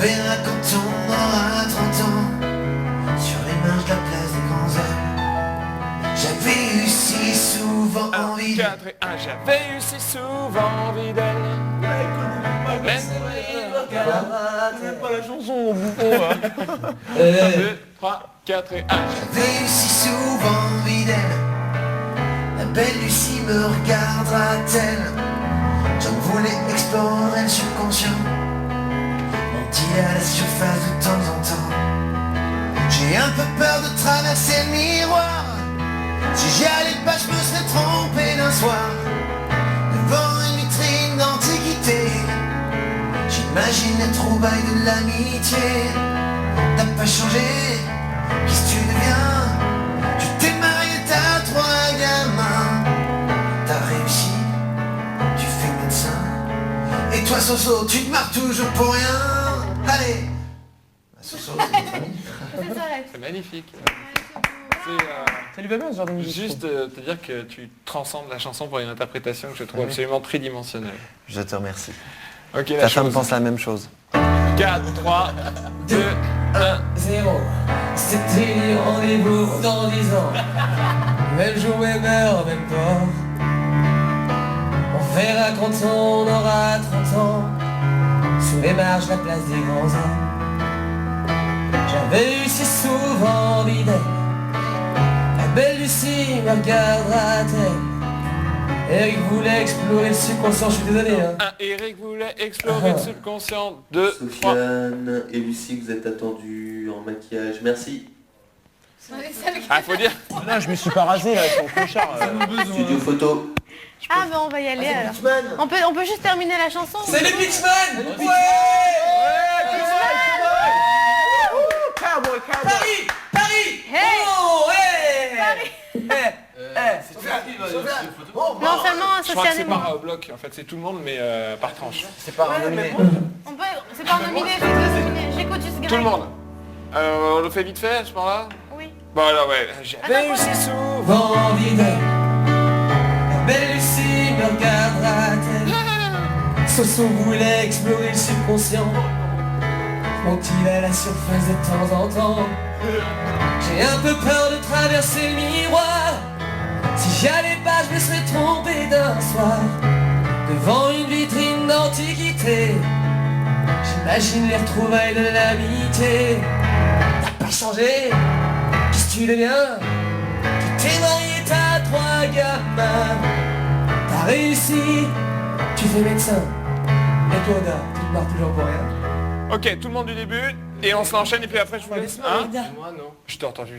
verra quand on aura 30 ans, sur les marches de la place des grands hommes. J'avais eu si souvent envie. 4 et 1, j'avais eu si souvent envie d'elle. C'est pas la chanson au bouffon là. 2, 3, 4 et 1. J'avais eu si souvent envie d'elle. La belle Lucie me regardera-t-elle? J'en voulais explorer le subconscient, monter à la surface de temps en temps. J'ai un peu peur de traverser le miroir. Si j'y allais pas, je me serais trompé d'un soir, devant une vitrine d'antiquité. J'imagine les trouvailles de l'amitié. T'as pas changé, qu'est-ce que tu deviens? Tu t'es marié, t'as 3 gamins. T'as réussi, tu fais médecin. Et toi Soso, tu te marres toujours pour rien. Allez, Soso, c'est notre famille. C'est magnifique. Ça lui va bien ce genre de musique. Juste te dire que tu transcendes la chanson pour une interprétation que je trouve absolument tridimensionnelle. Je te remercie. Ok, Ta femme pense la même chose. 4, 3, 2, 1. 0. C'était rendez-vous dans 10 ans. Même jour, même heure, même port. On verra quand on aura 30 ans, sous les marches de la place des grands hommes. J'avais eu si souvent envie d'elle. La belle Lucie me regardera-t-elle? Eric voulait explorer le subconscient, je suis désolé hein. 1. Eric voulait explorer le subconscient. 2, 3. Sofiane et Lucie, vous êtes attendus en maquillage. Merci. Ah, faut dire. Là, je me suis pas rasé là, c'est au clochard. Studio photo. Ah bah on va y aller alors. On peut juste terminer la chanson. C'est les Pitchman. Ouais. Cowboy, cowboy. Paris, Paris. Hey. Oh, hey. Paris. Non seulement Je crois que c'est socialement. par bloc, en fait, c'est tout le monde, mais par tranche. C'est pas nominé. C'est pas nominé, c'est pas nominé. J'écoute juste Greg. Tout le monde. On le fait vite fait, à ce moment-là. Oui. Bon alors ouais, j'avais eu si souvent. Souvent envie d'elle. La belle Lucie me regardera-t-elle? Soso voulait explorer le subconscient, monte-t-il à la surface de temps en temps? J'ai un peu peur de traverser le miroir. Si j'y allais pas, je me serais trompé d'un soir, devant une vitrine d'antiquité. J'imagine les retrouvailles de l'amitié. T'as pas changé, qu'est-ce que tu deviens? Tu t'es marié, t'as 3 gamins. T'as réussi, tu fais médecin. Et toi, Oda, tu te marres toujours pour rien. Ok, tout le monde du début, et on se l'enchaîne, et puis après je vous laisse. Hein? Moi non. Je t'ai entendu,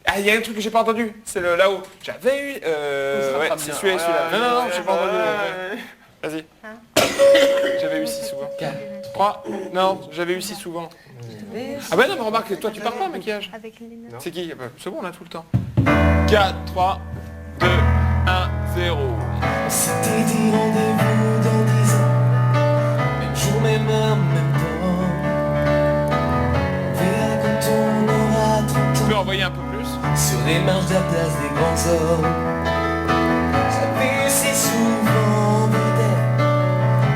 Ah, il y a un truc que j'ai pas entendu, c'est le là-haut. J'avais eu... Ouais, c'est celui-là. Non, j'ai pas entendu. Vas-y. J'avais eu si souvent. 3. Non, j'avais eu si souvent. Ah bah non, mais remarque, toi tu parles pas, maquillage. Avec les lunettes. C'est qui? C'est bon, on a tout le temps. 4, 3, 2, 1, 0. On s'était dit rendez-vous dans 10 ans, même jour, même heure, même temps. On verra quand on aura 30 Tu peux ans, envoyer un peu plus? sur les marches de la place des grands hommes. J'avais eu si souvent envie d'elle.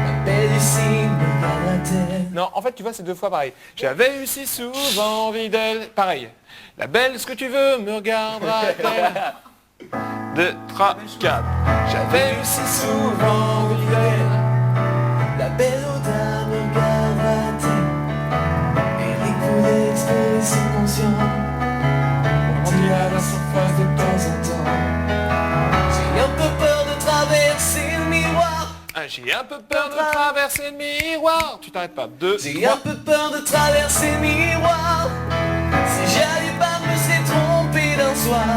La belle Lucie me regardera-t-elle? Non, en fait, tu vois, c'est 2 fois pareil. J'avais eu si souvent envie d'elle. Pareil. La belle, ce que tu veux, me regardera-t-elle? 2, 3, 4. J'avais eu si souvent envie d'elle. La belle Oda me regardera-t-elle? Eric voulait explorer son conscient, monter à la surface de temps en temps. J'ai un peu peur de traverser le miroir. Ah, j'ai un peu peur de traverser le miroir. Tu t'arrêtes pas. 2, J'ai un peu peur de traverser le miroir. Si j'y allais pas, je me serais trompé d'un soir,